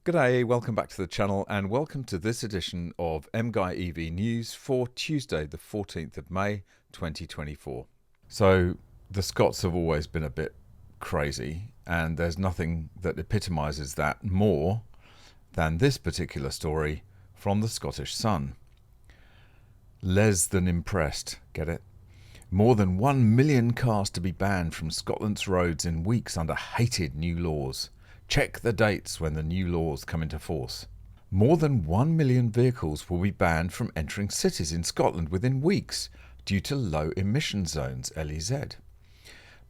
G'day, welcome back to the channel and welcome to this edition of MGUY EV News for Tuesday the 14th of May 2024. So the Scots have always been a bit crazy and there's nothing that epitomises that more than this particular story from the Scottish Sun. Less than impressed, get it? More than 1 million cars to be banned from Scotland's roads in weeks under hated new laws. Check the dates when the new laws come into force. More than 1 million vehicles will be banned from entering cities in Scotland within weeks due to low emission zones, LEZ.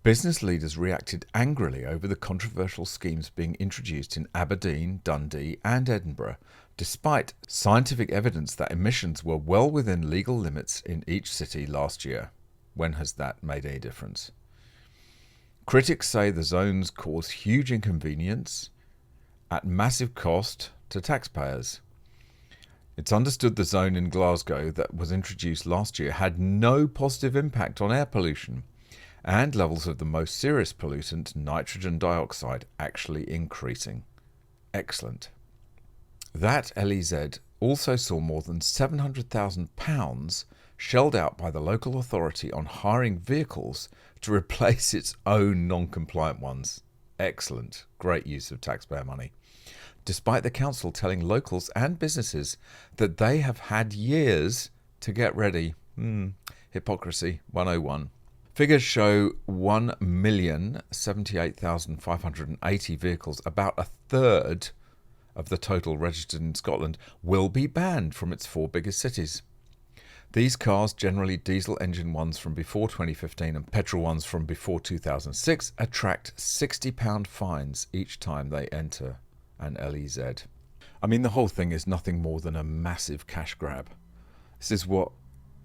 Business leaders reacted angrily over the controversial schemes being introduced in Aberdeen, Dundee and Edinburgh, despite scientific evidence that emissions were well within legal limits in each city last year. When has that made any difference? Critics say the zones cause huge inconvenience at massive cost to taxpayers. It's understood the zone in Glasgow that was introduced last year had no positive impact on air pollution, and levels of the most serious pollutant, nitrogen dioxide, actually increasing. Excellent. That LEZ also saw more than £700,000 shelled out by the local authority on hiring vehicles to replace its own non-compliant ones. Excellent. Great use of taxpayer money. Despite the council telling locals and businesses that they have had years to get ready. Hypocrisy 101. Figures show 1,078,580 vehicles, about a third of the total registered in Scotland, will be banned from its four biggest cities. These cars, generally diesel engine ones from before 2015 and petrol ones from before 2006, attract £60 fines each time they enter an LEZ. I mean, the whole thing is nothing more than a massive cash grab. This is what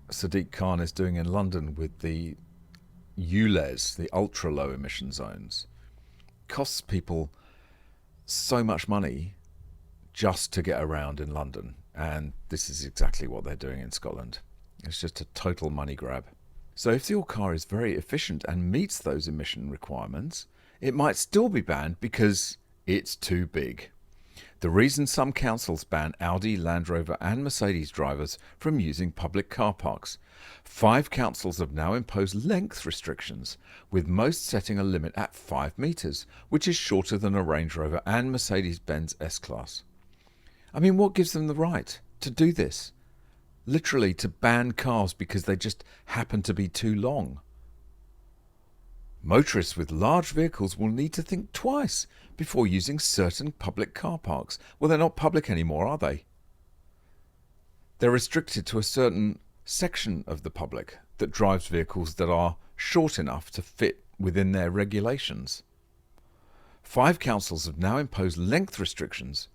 Sadiq Khan is doing in London with the ULEZ, the ultra low emission zones. Costs people so much money just to get around in London, and this is exactly what they're doing in Scotland. It's just a total money grab. So if your car is very efficient and meets those emission requirements, it might still be banned because it's too big. The reason some councils ban Audi, Land Rover and Mercedes drivers from using public car parks. 5 councils have now imposed length restrictions, with most setting a limit at 5 metres, which is shorter than a Range Rover and Mercedes-Benz S-Class. I mean, what gives them the right to do this? Literally to ban cars because they just happen to be too long. Motorists with large vehicles will need to think twice before using certain public car parks. Well, they're not public anymore, are they? They're restricted to a certain section of the public that drives vehicles that are short enough to fit within their regulations. 5 councils have now imposed length restrictions,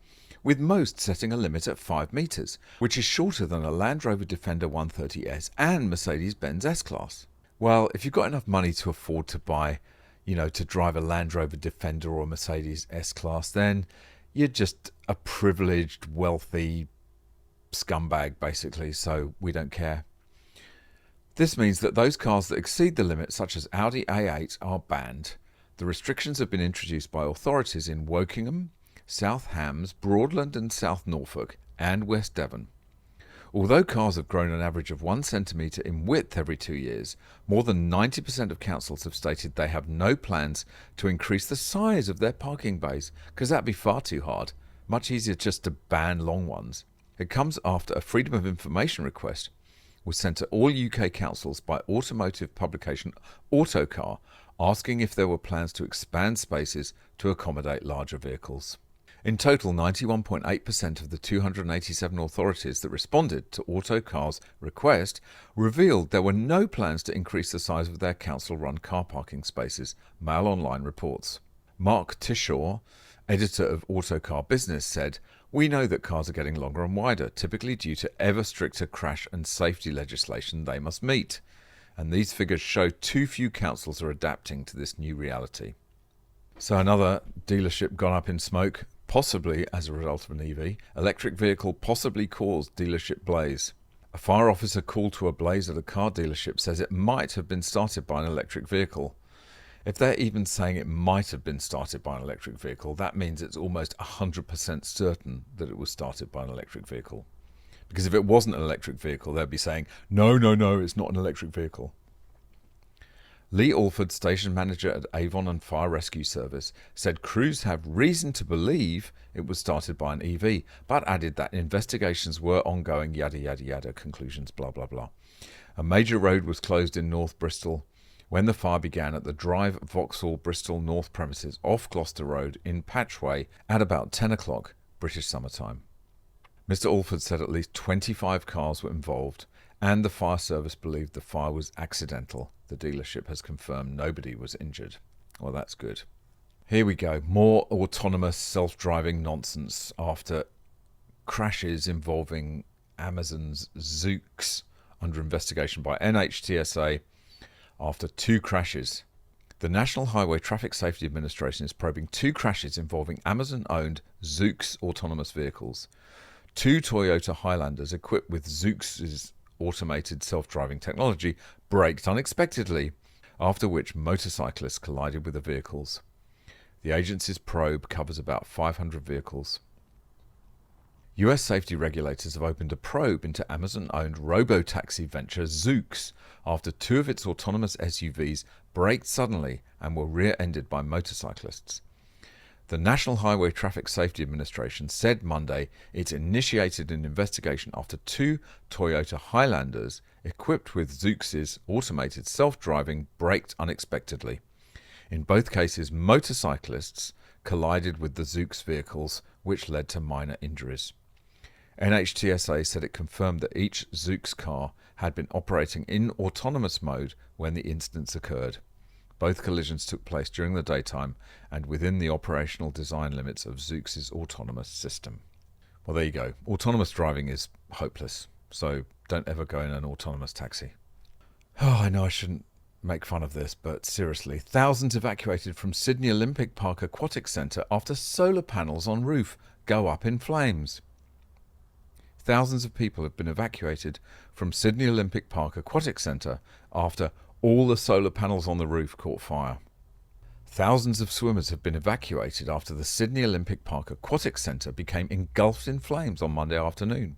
with most setting a limit at 5 metres, which is shorter than a Land Rover Defender 130S and Mercedes-Benz S-Class. Well, if you've got enough money to afford to buy, to drive a Land Rover Defender or Mercedes S-Class, then you're just a privileged, wealthy scumbag, basically, so we don't care. This means that those cars that exceed the limit, such as Audi A8, are banned. The restrictions have been introduced by authorities in Wokingham, South Hams, Broadland and South Norfolk and West Devon. Although cars have grown an average of 1 centimetre in width every 2 years, more than 90% of councils have stated they have no plans to increase the size of their parking bays, because that'd be far too hard. Much easier just to ban long ones. It comes after a Freedom of Information request was sent to all UK councils by automotive publication Autocar, asking if there were plans to expand spaces to accommodate larger vehicles. In total, 91.8% of the 287 authorities that responded to Autocar's request revealed there were no plans to increase the size of their council-run car parking spaces, Mail Online reports. Mark Tishaw, editor of Autocar Business, said, "We know that cars are getting longer and wider, typically due to ever stricter crash and safety legislation they must meet. And these figures show too few councils are adapting to this new reality." So another dealership gone up in smoke. Possibly as a result of an EV, electric vehicle possibly caused dealership blaze. A fire officer called to a blaze at a car dealership says it might have been started by an electric vehicle. If they're even saying it might have been started by an electric vehicle, that means it's almost 100% certain that it was started by an electric vehicle. Because if it wasn't an electric vehicle, they'd be saying, no, no, no, it's not an electric vehicle. Lee Alford, station manager at Avon and Fire Rescue Service, said crews have reason to believe it was started by an EV, but added that investigations were ongoing, yada, yada, yada, conclusions, blah, blah, blah. A major road was closed in North Bristol when the fire began at the Drive Vauxhall Bristol North premises off Gloucester Road in Patchway at about 10 o'clock British summertime. Mr. Alford said at least 25 cars were involved, and the fire service believed the fire was accidental. The dealership has confirmed nobody was injured. Well, that's good. Here we go. More autonomous self-driving nonsense after crashes involving Amazon's Zoox under investigation by NHTSA after 2 crashes. The National Highway Traffic Safety Administration is probing 2 crashes involving Amazon-owned Zoox autonomous vehicles. 2 Toyota Highlanders equipped with Zoox's automated self-driving technology braked unexpectedly, after which motorcyclists collided with the vehicles. The agency's probe covers about 500 vehicles. US safety regulators have opened a probe into Amazon-owned robo-taxi venture Zoox after 2 of its autonomous SUVs braked suddenly and were rear-ended by motorcyclists. The National Highway Traffic Safety Administration said Monday it initiated an investigation after 2 Toyota Highlanders equipped with Zoox's automated self-driving braked unexpectedly. In both cases, motorcyclists collided with the Zoox vehicles, which led to minor injuries. NHTSA said it confirmed that each Zoox car had been operating in autonomous mode when the incidents occurred. Both collisions took place during the daytime and within the operational design limits of Zoox's autonomous system. Well, there you go. Autonomous driving is hopeless, so don't ever go in an autonomous taxi. Oh, I know I shouldn't make fun of this, but seriously, thousands evacuated from Sydney Olympic Park Aquatic Centre after solar panels on roof go up in flames. Thousands of people have been evacuated from Sydney Olympic Park Aquatic Centre after all the solar panels on the roof caught fire. Thousands of swimmers have been evacuated after the Sydney Olympic Park Aquatic Centre became engulfed in flames on Monday afternoon.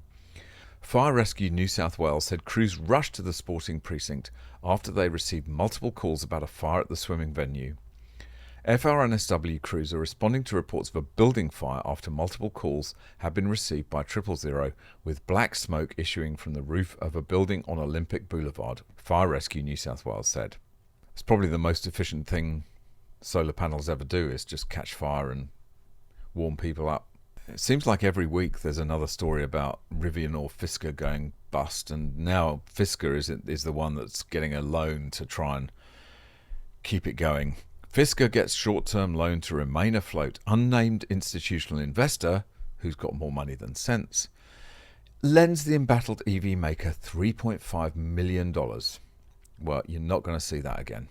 Fire Rescue New South Wales said crews rushed to the sporting precinct after they received multiple calls about a fire at the swimming venue. FRNSW crews are responding to reports of a building fire after multiple calls have been received by 000, with black smoke issuing from the roof of a building on Olympic Boulevard, Fire Rescue New South Wales said. It's probably the most efficient thing solar panels ever do, is just catch fire and warm people up. It seems like every week there's another story about Rivian or Fisa going bust, and now Fisa is the one that's getting a loan to try and keep it going. Fisa gets short-term loan to remain afloat. Unnamed institutional investor, who's got more money than sense, lends the embattled EV maker $3.5 million. Well, you're not going to see that again.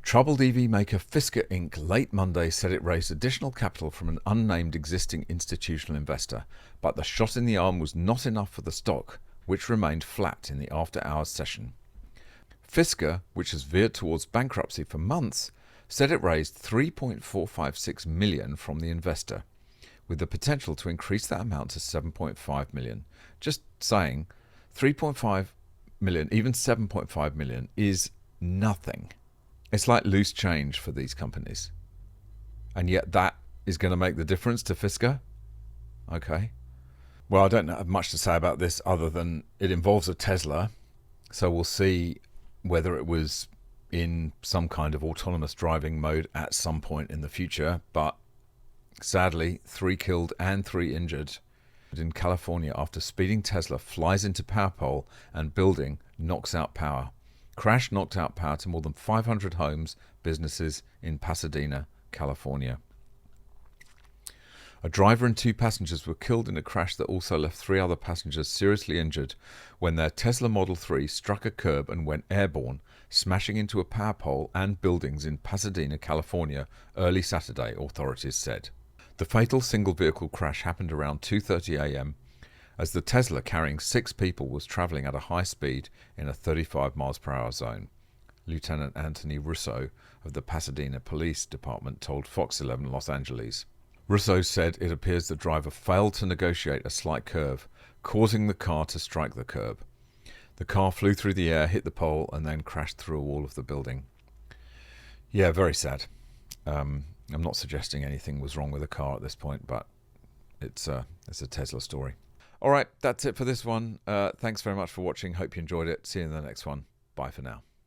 Troubled EV maker Fisa Inc. late Monday said it raised additional capital from an unnamed existing institutional investor, but the shot in the arm was not enough for the stock, which remained flat in the after-hours session. Fisa, which has veered towards bankruptcy for months, said it raised $3.456 million from the investor, with the potential to increase that amount to $7.5 million. Just saying, $3.5 million, even $7.5 million, is nothing. It's like loose change for these companies. And yet that is going to make the difference to Fisa? Okay. Well, I don't have much to say about this other than it involves a Tesla, so we'll see whether it was in some kind of autonomous driving mode at some point in the future, but sadly 3 killed and 3 injured in California after speeding Tesla flies into power pole and building, knocks out power. Crash knocked out power to more than 500 homes, businesses in Pasadena, California. A driver and 2 passengers were killed in a crash that also left 3 other passengers seriously injured when their Tesla Model 3 struck a curb and went airborne, smashing into a power pole and buildings in Pasadena, California, early Saturday, authorities said. The fatal single-vehicle crash happened around 2:30 a.m. as the Tesla carrying 6 people was travelling at a high speed in a 35 miles per hour zone. Lieutenant Anthony Russo of the Pasadena Police Department told Fox 11 Los Angeles. Russo said it appears the driver failed to negotiate a slight curve, causing the car to strike the curb. The car flew through the air, hit the pole, and then crashed through a wall of the building. Yeah, very sad. I'm not suggesting anything was wrong with the car at this point, but it's a Tesla story. All right, that's it for this one. Thanks very much for watching. Hope you enjoyed it. See you in the next one. Bye for now.